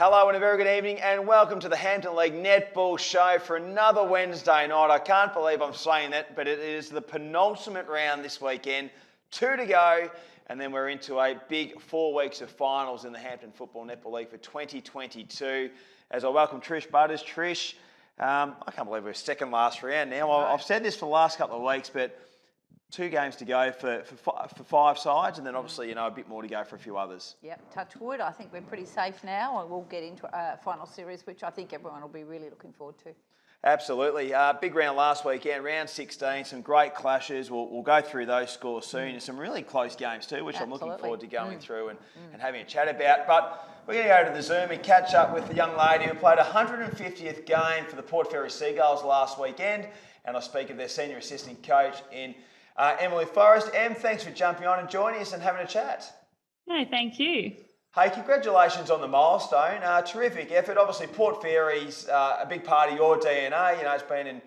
Hello and a very good evening and welcome to the Hampden League Netball Show for another Wednesday night. I can't believe I'm saying that, but it is the penultimate round this weekend. 2 to go, and then we're into a big 4 weeks of finals in the Hampden Football Netball League for 2022. As I welcome Trish Butters. Trish, I can't believe we're second last round now. I've said this for the last couple of weeks, but 2 games to go for 5 sides, and then obviously, a bit more to go for a few others. Yep, touch wood. I think we're pretty safe now, and we'll get into a final series, which I think everyone will be really looking forward to. Absolutely. Big round last weekend, round 16, some great clashes. We'll go through those scores soon, and some really close games too, which I'm looking forward to going through and having a chat about. But we're going to go to the Zoom and catch up with the young lady who played 150th game for the Port Fairy Seagulls last weekend, and I speak of their senior assistant coach in Emily Forrest. Em, thanks for jumping on and joining us and having a chat. No, thank you. Hey, congratulations on the milestone. Terrific effort. Obviously, Port Fairy's a big part of your DNA. It's been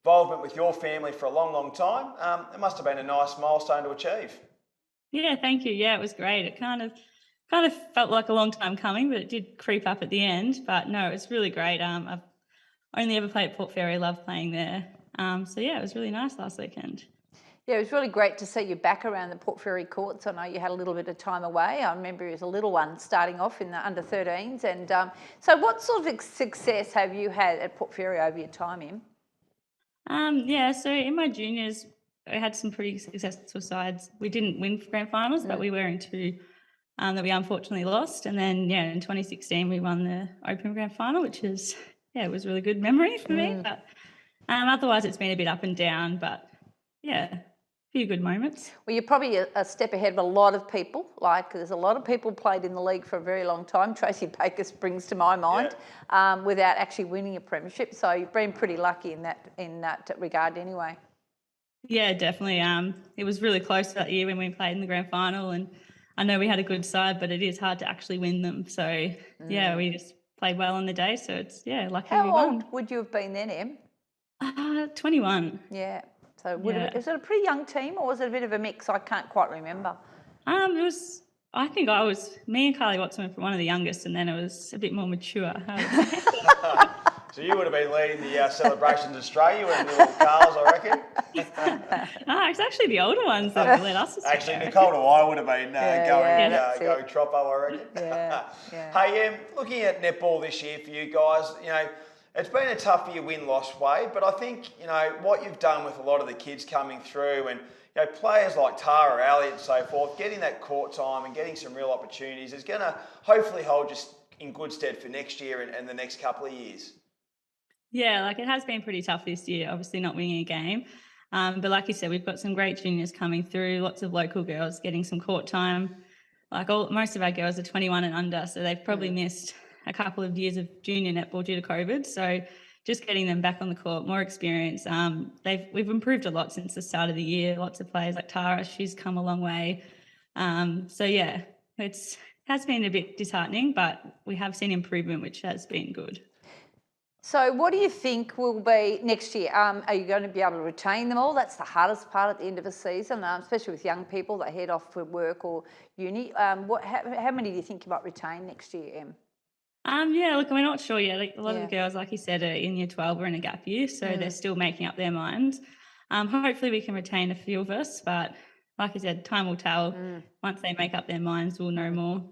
involvement with your family for a long, long time. It must have been a nice milestone to achieve. Yeah, thank you. Yeah, it was great. It kind of felt like a long time coming, but it did creep up at the end. But no, it's really great. I've only ever played at Port Fairy. Love playing there. So yeah, it was really nice last weekend. Yeah, it was really great to see you back around the Port Fairy courts. I know you had a little bit of time away. I remember you as a little one starting off in the under-13s. And so what sort of success have you had at Port Fairy over your time, Em? Yeah, so in my juniors, I had some pretty successful sides. We didn't win grand finals, but we were in 2 that we unfortunately lost. And then, yeah, in 2016, we won the Open Grand Final, which is, it was a really good memory for me. But otherwise, it's been a bit up and down, but yeah. Few good moments. Well, you're probably a step ahead of a lot of people. Like, there's a lot of people played in the league for a very long time. Tracy Baker springs to my mind, without actually winning a premiership. So you've been pretty lucky in that regard, anyway. Yeah, definitely. It was really close that year when we played in the grand final, and I know we had a good side, but it is hard to actually win them. So yeah, we just played well on the day. So it's lucky we won. How old would you have been then, Em? 21. Yeah. So was it a pretty young team, or was it a bit of a mix? I can't quite remember. Me and Carly Watson were one of the youngest, and then it was a bit more mature. So you would have been leading the Celebrations Australia and the little Carls, I reckon. It's actually the older ones that led us. Actually, Nicole and I would have been going Troppo, I reckon. Hey, looking at netball this year for you guys, it's been a tough year win-loss way, but I think, what you've done with a lot of the kids coming through and, players like Tara, Elliott and so forth, getting that court time and getting some real opportunities is going to hopefully hold you in good stead for next year and the next couple of years. Yeah, it has been pretty tough this year, obviously not winning a game. But like you said, we've got some great juniors coming through, lots of local girls getting some court time. Most of our girls are 21 and under, so they've probably missed a couple of years of junior netball due to COVID. So just getting them back on the court, more experience. We've improved a lot since the start of the year. Lots of players like Tara, she's come a long way. So yeah, it has been a bit disheartening, but we have seen improvement, which has been good. So what do you think will be next year? Are you going to be able to retain them all? That's the hardest part at the end of a season, especially with young people that head off for work or uni. How many do you think you might retain next year, Em? We're not sure yet. A lot of the girls, like you said, are in year 12 or in a gap year, so they're still making up their minds. Hopefully we can retain a few of us, but like I said, time will tell. Once they make up their minds, we'll know more.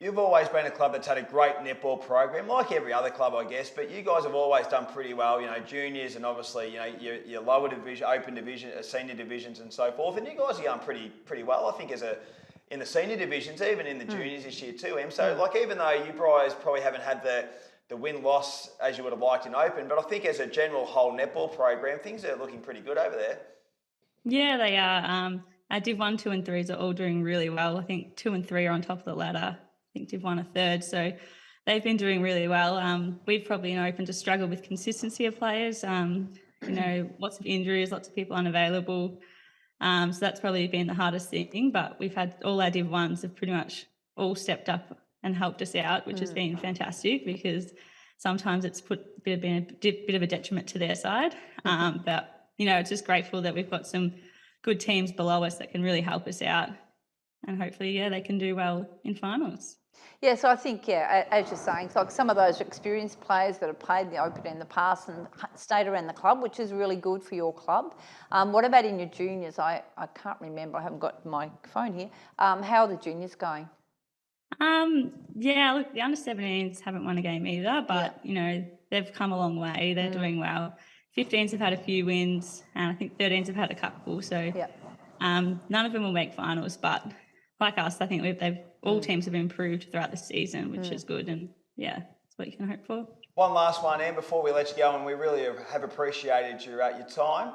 You've always been a club that's had a great netball program, like every other club, I guess, but you guys have always done pretty well, juniors and obviously, your lower division, open division, senior divisions and so forth, and you guys are going pretty well, I think, in the senior divisions, even in the juniors this year too, Em. So, even though you guys probably haven't had the win-loss as you would have liked in Open, but I think as a general whole netball program, things are looking pretty good over there. Yeah, they are. Our Div 1, 2 and 3s are all doing really well. I think 2 and 3 are on top of the ladder. I think Div 1 are third. So they've been doing really well. We've probably in Open just struggled with consistency of players. Lots of injuries, lots of people unavailable. So that's probably been the hardest thing, but we've had all our Div 1s have pretty much all stepped up and helped us out, which has been fantastic because sometimes it's put a bit of a detriment to their side. But, it's just grateful that we've got some good teams below us that can really help us out and hopefully, they can do well in finals. Yeah, so I think, as you're saying, it's like some of those experienced players that have played the Open in the past and stayed around the club, which is really good for your club. What about in your juniors? I can't remember. I haven't got my phone here. How are the juniors going? Yeah, look, the under-17s haven't won a game either, but, they've come a long way. They're doing well. 15s have had a few wins, and I think 13s have had a couple. So Yeah. none of them will make finals, but like us, I think all teams have improved throughout the season, which is good. And yeah, that's what you can hope for. One last one, Em, before we let you go, and we really have appreciated your time.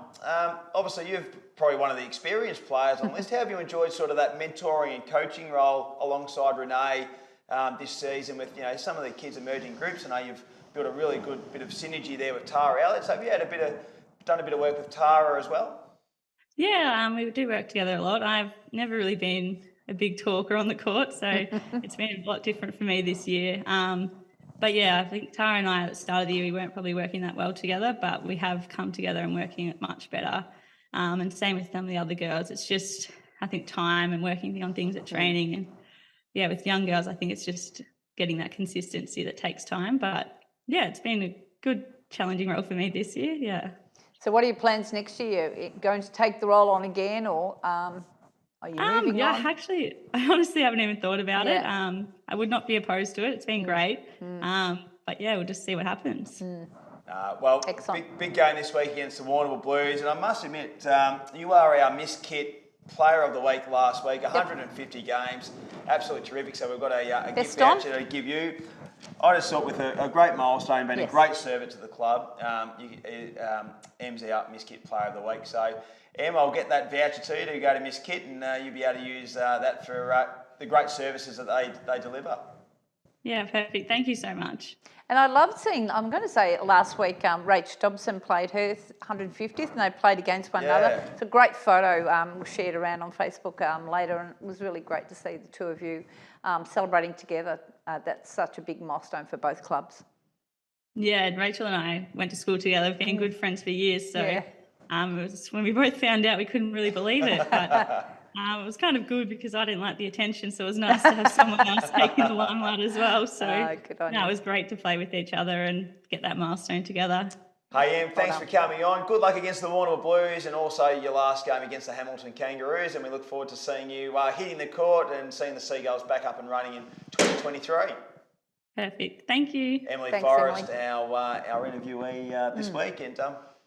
Obviously, you're probably one of the experienced players on the list. How have you enjoyed sort of that mentoring and coaching role alongside Renee this season with some of the kids emerging groups? I know you've built a really good bit of synergy there with Tara Elliott. So have you done a bit of work with Tara as well? Yeah, we do work together a lot. I've never really been a big talker on the court, so it's been a lot different for me this year. But yeah, I think Tara and I at the start of the year, we weren't probably working that well together, but we have come together and working much better. And same with some of the other girls. It's just, I think, time and working on things at training. And yeah, with young girls, I think it's just getting that consistency that takes time. But yeah, it's been a good, challenging role for me this year. Yeah. So what are your plans next year? Are you going to take the role on again, or are you moving on? Actually, I honestly haven't even thought about it. Yeah. I would not be opposed to it. It's been great. But yeah, we'll just see what happens. Well, Excellent. big game this week against the Warrnambool Blues, and I must admit, you are our Miss Kit Player of the Week last week. 150 games, absolutely terrific. So we've got a gift voucher to give you. I just thought with a great milestone, being a great servant to the club, Em's our Miss Kit Player of the Week. So, Em, I'll get that voucher to you to go to Miss Kit, and you'll be able to use that for the great services that they deliver. Yeah, perfect. Thank you so much. And I loved seeing, I'm going to say last week, Rach Dobson played her 150th and they played against one another. It's a great photo shared around on Facebook later, and it was really great to see the two of you celebrating together. That's such a big milestone for both clubs. Yeah, Rachel and I went to school together. We've been good friends for years. So it was, when we both found out, we couldn't really believe it. But it was kind of good because I didn't like the attention, so it was nice to have someone else taking the limelight as well. So it was great to play with each other and get that milestone together. Hey, Em, thanks for coming on. Good luck against the Warrnambool Blues and also your last game against the Hamilton Kangaroos, and we look forward to seeing you hitting the court and seeing the Seagulls back up and running in 2023. Perfect. Thank you. Emily Thanks, Forrest, Emily. our interviewee this week, and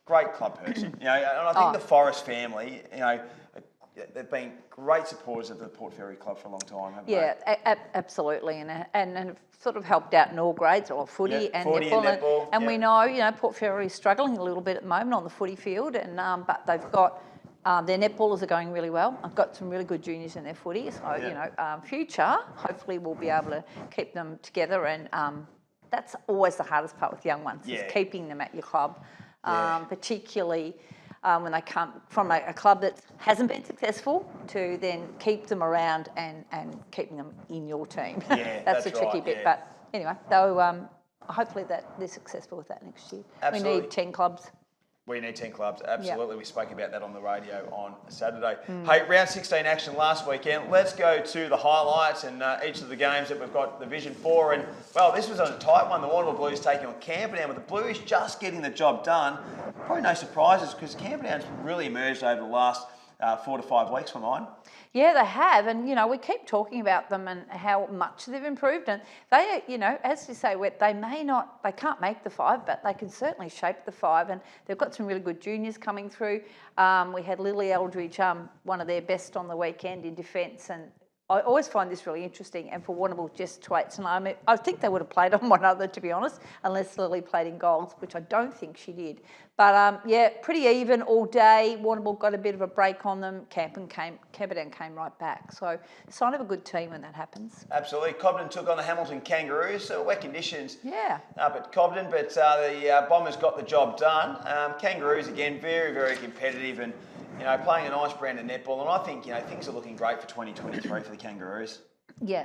great club person. And I think the Forrest family, they've been great supporters of the Port Fairy Club for a long time, haven't they? Absolutely, and have sort of helped out in all grades, or footy and netball. And we know, Port Fairy is struggling a little bit at the moment on the footy field, and but they've got their netballers are going really well. I've got some really good juniors in their footy, so future hopefully we'll be able to keep them together, and that's always the hardest part with young ones is keeping them at your club, particularly. When they come from a club that hasn't been successful, to then keep them around and keeping them in your team. Yeah, that's the tricky bit. But anyway, though, hopefully that they're successful with that next year. Absolutely. We need 10 clubs. We need 10 clubs, absolutely. We spoke about that on the radio on Saturday. Hey, round 16 action last weekend. Let's go to the highlights and each of the games that we've got Division 4. And, well, this was a tight one. The Warrnambool Blues taking on Hampden, with the Blues just getting the job done. Probably no surprises because Hampden's really emerged over the last 4 to 5 weeks for mine. Yeah, they have, and we keep talking about them and how much they've improved. And they, as you say, they can't make the 5, but they can certainly shape the 5. And they've got some really good juniors coming through. We had Lily Eldridge, one of their best on the weekend in defence, and I always find this really interesting, and for Warrnambool just to wait tonight. I think they would have played on one other, to be honest, unless Lily played in goals, which I don't think she did. But pretty even all day. Warrnambool got a bit of a break on them. Hampden came right back. So sign of a good team when that happens. Absolutely. Cobden took on the Hamilton Kangaroos. So wet conditions. Yeah. Up at Cobden, but the Bombers got the job done. Kangaroos again, very, very competitive and. Playing a nice brand of netball, and I think things are looking great for 2023 for the Kangaroos. Yeah,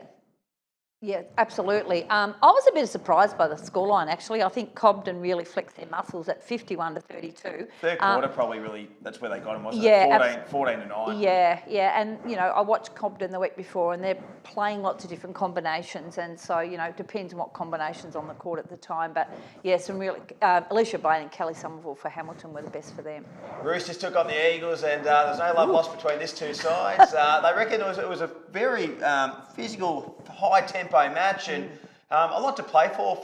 Yeah, absolutely. I was a bit surprised by the scoreline, actually. I think Cobden really flexed their muscles at 51-32. Third quarter probably really, that's where they got him, wasn't Yeah, it? 14 to 9. Yeah, and I watched Cobden the week before, and they're playing lots of different combinations, and so it depends on what combinations on the court at the time. But yeah, some really Alicia Blaine and Kelly Somerville for Hamilton were the best for them. Roosters took on the Eagles, and there's no love lost between these two sides. They reckon it was a very physical, high tempo match, and a lot to play for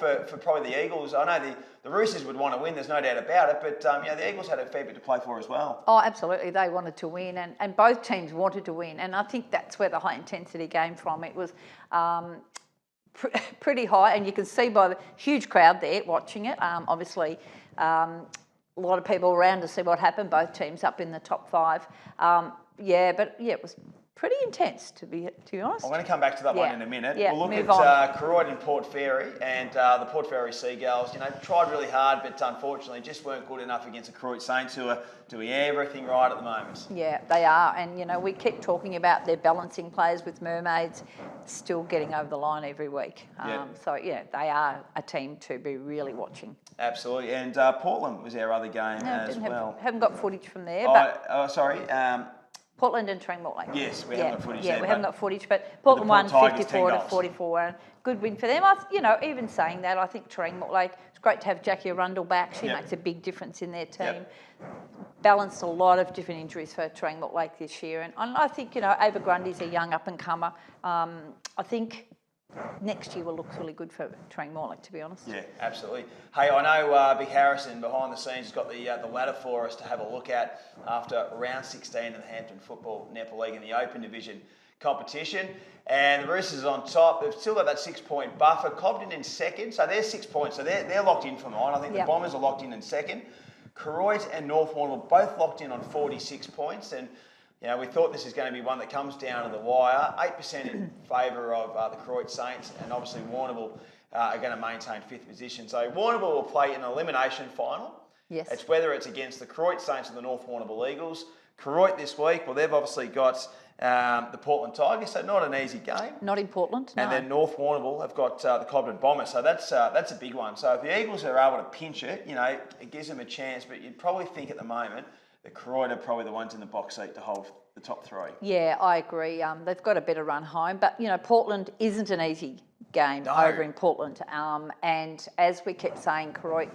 probably the Eagles. I know the Roosters would want to win, there's no doubt about it, but the Eagles had a fair bit to play for as well. Oh, absolutely. They wanted to win, and both teams wanted to win, and I think that's where the high intensity came from. It was pretty high, and you can see by the huge crowd there watching it. Obviously, a lot of people around to see what happened, both teams up in the top 5. It was pretty intense, to be honest. I'm going to come back to that one in a minute. Yeah, we'll look at Croydon and Port Fairy, and the Port Fairy Seagulls. Tried really hard, but unfortunately just weren't good enough against the Croydon Saints, who are doing everything right at the moment. Yeah, they are, and we keep talking about their balancing players with Mermaids, still getting over the line every week. So they are a team to be really watching. Absolutely, and Portland was our other game as well. Haven't got footage from there, but sorry. Portland and Trang Mortlake. Yes, we haven't got footage there. We haven't got footage, but Portland won 54-44. And good win for them. Even saying that, I think Trang Mortlake, it's great to have Jackie Arundel back. She makes a big difference in their team. Balanced a lot of different injuries for Trang Mortlake this year. And I think, Ava Grundy's a young up-and-comer. I think next year will look really good for Trang Mortlake, to be honest. Yeah, absolutely. Hey, I know Big Harrison behind the scenes has got the ladder for us to have a look at after round 16 of the Hampden Football Netball League in the Open Division competition. And the Roosters are on top. They've still got that 6-point buffer. Cobden in second, so they're 6 points. So they're locked in for mine. I think the Bombers are locked in second. Koroit and North Warrnambool both locked in on 46 points. And we thought this is going to be one that comes down to the wire. 8% in favour of the Croydon Saints, and obviously Warrnambool are going to maintain 5th position. So Warrnambool will play an elimination final. Yes. It's whether it's against the Croydon Saints or the North Warrnambool Eagles. Croydon this week, well, they've obviously got the Portland Tigers, so not an easy game. Not in Portland, no. And then North Warrnambool have got the Cobden Bombers, so that's a big one. So if the Eagles are able to pinch it, it gives them a chance, but you'd probably think at the moment the Croydon are probably the ones in the box seat to hold the top 3. Yeah, I agree. They've got a better run home, but Portland isn't an easy game over in Portland. And as we kept saying, Croydon,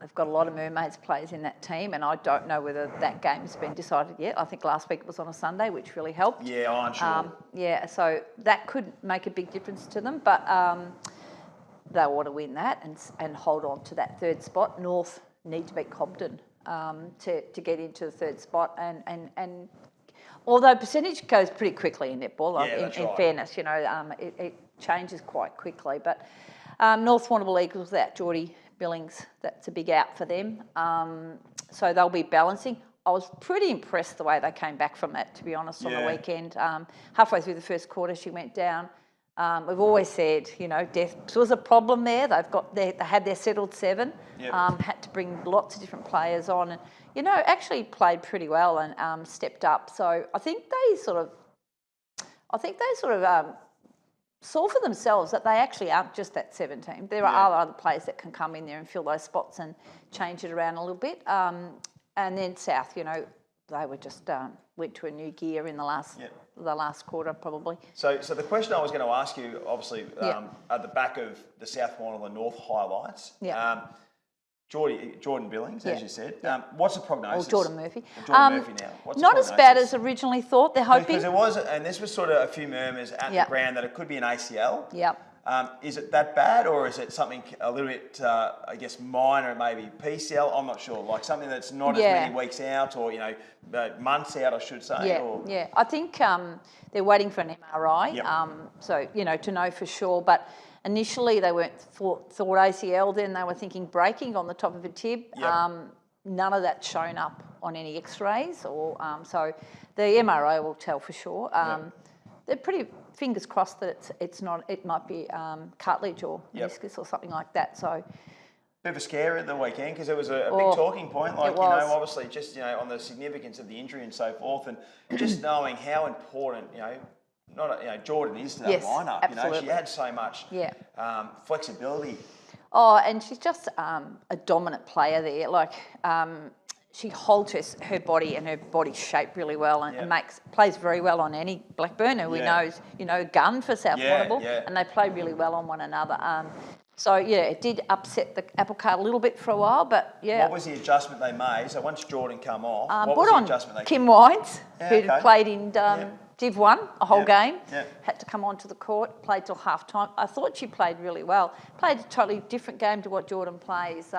they've got a lot of Mermaids players in that team, and I don't know whether that game has been decided yet. I think last week it was on a Sunday, which really helped. Yeah, I'm sure. So that could make a big difference to them, but they want to win that and hold on to that 3rd spot. North need to beat Cobden to get into the 3rd spot, and although percentage goes pretty quickly in netball, in fairness, it changes quite quickly. But North Warrnambool Eagles without Geordie Billings, that's a big out for them. So they'll be balancing. I was pretty impressed the way they came back from that, to be honest, on the weekend. Halfway through the first quarter, she went down. We've always said, depth was a problem there. They had their settled 7. Had to bring lots of different players on, and actually played pretty well and stepped up. So I think they sort of saw for themselves that they actually aren't just that 7 team. There are other players that can come in there and fill those spots and change it around a little bit. And then South, they were just went to a new gear in the last quarter probably. So the question I was going to ask you, obviously, at the back of the South Warrnambool and North highlights, Jordan Billings, as you said. What's the prognosis? Or Jordan Murphy. Jordan Murphy now. What's not as bad as originally thought. They're hoping. Because there was, and this was sort of a few murmurs at the ground that it could be an ACL. Is it that bad, or is it something a little bit, minor, maybe PCL? I'm not sure. Like something that's not as many weeks out, or months out, I should say. I think they're waiting for an MRI. So to know for sure, but. Initially, they weren't thought ACL. Then they were thinking breaking on the top of a tib. None of that's shown up on any X-rays, or so the MRI will tell for sure. They're pretty fingers crossed that it's not. It might be cartilage or meniscus or something like that. So. Bit of a scare at the weekend because it was a big talking point. Like obviously just on the significance of the injury and so forth, and just knowing how important Jordan is to that Yes, lineup. absolutely. She adds so much flexibility. Oh, and she's just a dominant player there. Like, she holds her body and her body shape really well, and plays very well on any Blackburn who we knows, gun for South Warrnambool, and they play really well on one another. So it did upset the apple cart a little bit for a while, but What was the adjustment they made? So once Jordan come off, what brought was the on adjustment they Kim Wines, who okay. played in Div 1 a whole game, Yep. had to come onto the court, played till half time. I thought she played really well. Played a totally different game to what Jordan plays.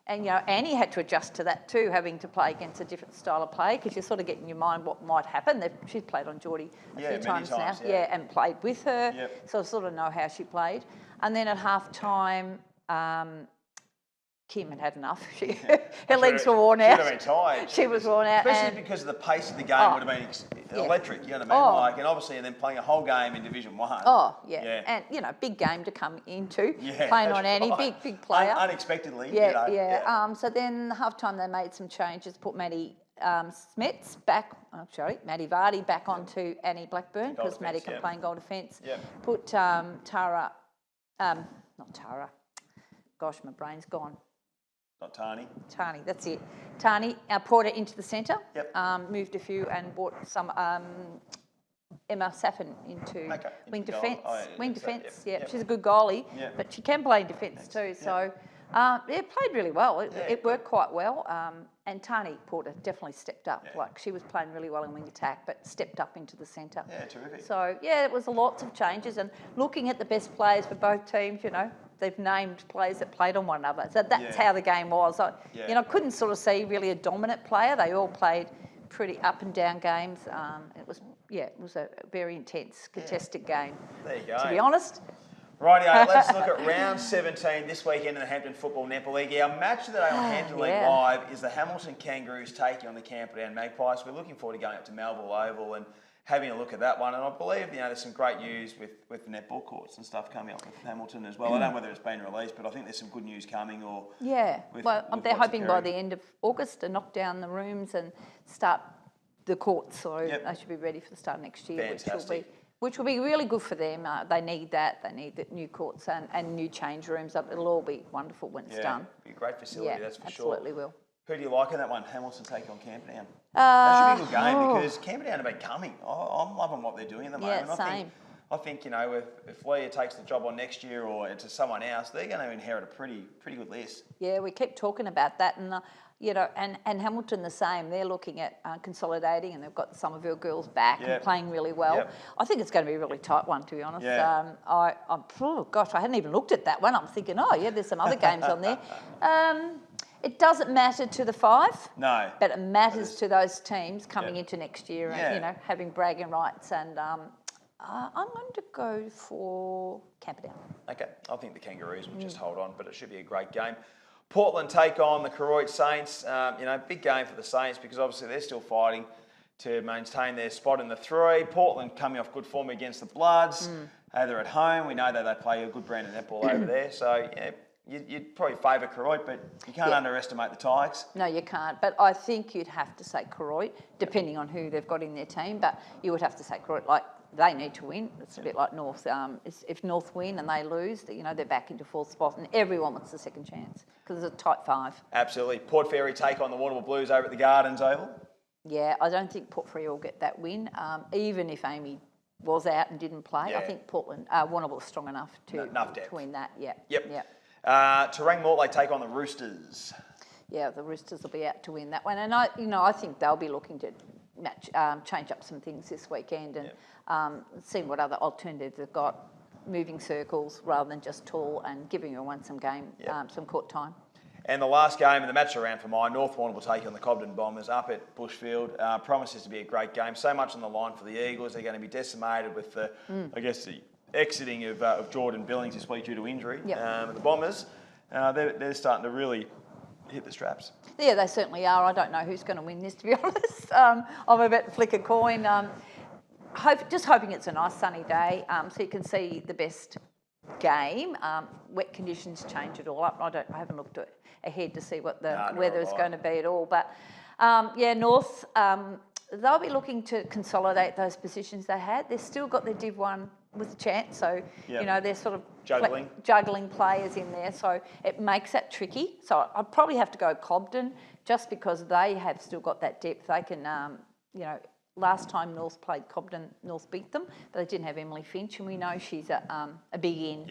And Annie had to adjust to that too, having to play against a different style of play, because you sort of get in your mind what might happen. She's played on Geordie a few times now, and played with her, so I sort of know how she played. And then at half time, Kim had enough. Her legs were worn out. She'd have been tired. She was worn out. Especially because of the pace of the game would have been electric, you know what I mean? And obviously, and then playing a whole game in Division 1. And, big game to come into, playing on Annie, big player. Unexpectedly, So then half-time they made some changes, put Maddie Smets back, Maddie Vardy back onto Annie Blackburn, because Maddie can play in goal defence. Put Tara, not Tara, gosh, my brain's gone. Not Tani. Tani, that's it. Tani, Porter into the centre. Moved a few and brought some Emma Saffin into wing defence. Wing defence, she's a good goalie, but she can play in defence too. So, played really well. It worked quite well. And Tani Porter definitely stepped up. Like, she was playing really well in wing attack, but stepped up into the centre. Yeah, terrific. So, it was lots of changes. And looking at the best players for both teams, they've named players that played on one another. So that's how the game was. I couldn't sort of see really a dominant player. They all played pretty up and down games. It was a very intense, contested game. There you go. To be honest. Rightio, let's look at round 17 this weekend in the Hampden Football Netball League. Our match today on Hampden League Live is the Hamilton Kangaroos taking on the Camperdown Magpies. We're looking forward to going up to Melville Oval and having a look at that one. And I believe, there's some great news with the netball courts and stuff coming up with Hamilton as well. I don't know whether it's been released, but I think there's some good news coming. They're hoping by the end of August to knock down the rooms and start the courts. So they should be ready for the start of next year, which will be really good for them. They need that. They need the new courts and new change rooms up. It'll all be wonderful when it's done. It'll be a great facility, that's for sure. Absolutely will. Who do you like in that one? Hamilton take on Camperdown. That should be a good game because Camperdown have been coming. I'm loving what they're doing at the moment. I think if Leah takes the job on next year or to someone else, they're going to inherit a pretty good list. Yeah, we keep talking about that, and and Hamilton the same. They're looking at consolidating, and they've got the Somerville girls back and playing really well. I think it's going to be a really tight one, to be honest. I hadn't even looked at that one. I'm thinking, there's some other games on there. It doesn't matter to the 5. No. But it matters to those teams coming into next year and, having bragging rights. And I'm going to go for Camperdown. Okay. I think the Kangaroos will just hold on, but it should be a great game. Portland take on the Koroit Saints. Big game for the Saints because obviously they're still fighting to maintain their spot in the 3. Portland coming off good form against the Bloods. They're at home. We know that they play a good brand of netball over there. So, You'd probably favour Koroit, but you can't underestimate the Tigers. No, you can't. But I think you'd have to say Koroit, depending on who they've got in their team. But you would have to say Koroit, like, they need to win. It's a bit like North. If North win and they lose, they're back into 4th spot, and everyone wants a second chance because it's a tight 5. Absolutely. Port Fairy take on the Warrnambool Blues over at the Gardens Oval. Yeah, I don't think Port Fairy will get that win, even if Amy was out and didn't play. I think Warrnambool is strong enough to win that. Yep. Terang Mortlake take on the Roosters. Yeah, the Roosters will be out to win that one, and I think they'll be looking to change up some things this weekend and see what other alternatives they've got, moving circles rather than just tall and giving everyone some some court time. And the last game in the match around for mine, North Warrnambool take on the Cobden Bombers up at Bushfield. Promises to be a great game. So much on the line for the Eagles. They're going to be decimated with the exiting of Jordan Billings this week due to injury. The Bombers, they're starting to really hit the straps. Yeah, they certainly are. I don't know who's going to win this, to be honest. I'm about to flick a coin. Just hoping it's a nice sunny day so you can see the best game. Wet conditions change it all up. I haven't looked ahead to see what the weather is going to be at all. But North they'll be looking to consolidate those positions they had. They've still got their Div 1 with a chance, so, you know, they're sort of juggling players in there, so it makes that tricky. So I'd probably have to go Cobden just because they have still got that depth. They can, you know, last time North played Cobden, North beat them, but they didn't have Emily Finch, and we know she's a big in.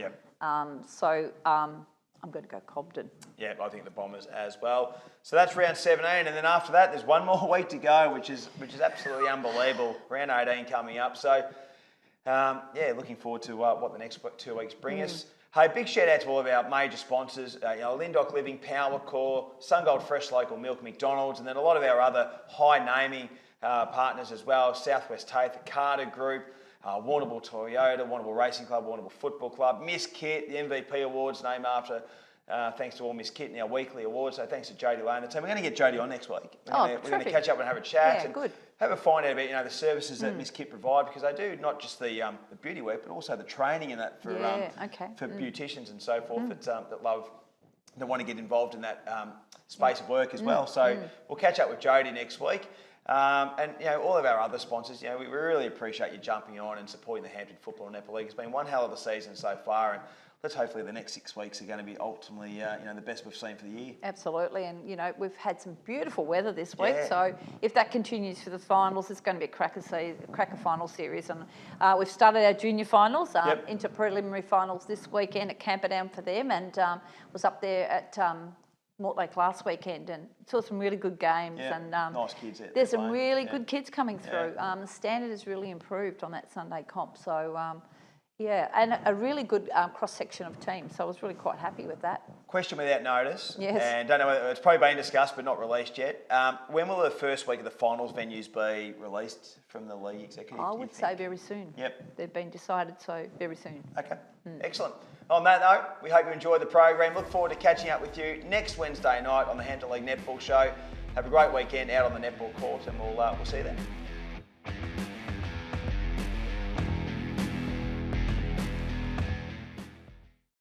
I'm going to go Cobden. Yeah, I think the Bombers as well. So that's round 17, and then after that, there's one more week to go, which is absolutely unbelievable. Round 18 coming up. So, looking forward to what the next 2 weeks bring us. Hey, big shout out to all of our major sponsors, Lindock Living, Power Core, SunGold Fresh Local Milk, McDonald's, and then a lot of our other high-naming partners as well, Southwest Tate, the Carter Group, Warrnambool Toyota, Warrnambool Racing Club, Warrnambool Football Club, Miss Kit, the MVP Awards named after, thanks to all Miss Kit in our weekly awards. So thanks to Jodie Lane and the team. We're going to get Jodie on next week. We're going to catch up and have a chat and have a find out about the services that Miss Kit provide, because they do not just the beauty work but also the training and that for beauticians and so forth that want to get involved in that space of work as well. So we'll catch up with Jodie next week. And all of our other sponsors, we really appreciate you jumping on and supporting the Hampden Football and Netball League. It's been one hell of a season so far, and let's hopefully the next 6 weeks are going to be ultimately the best we've seen for the year. Absolutely, and we've had some beautiful weather this week, so if that continues for the finals, it's going to be a cracker final series. And we've started our junior finals into preliminary finals this weekend at Camperdown for them, and was up there at Mortlake last weekend and saw some really good games. And nice kids. There's some really good kids coming through. The standard has really improved on that Sunday comp. So, and a really good cross-section of teams. So I was really quite happy with that. Question without notice. Yes. And don't know whether it's probably been discussed but not released yet. When will the first week of the finals venues be released from the league executive? I would say very soon. Yep. They've been decided, so very soon. Okay. Excellent. On that note, we hope you enjoyed the program. Look forward to catching up with you next Wednesday night on the Hampden League Netball Show. Have a great weekend out on the netball court, and we'll see you then.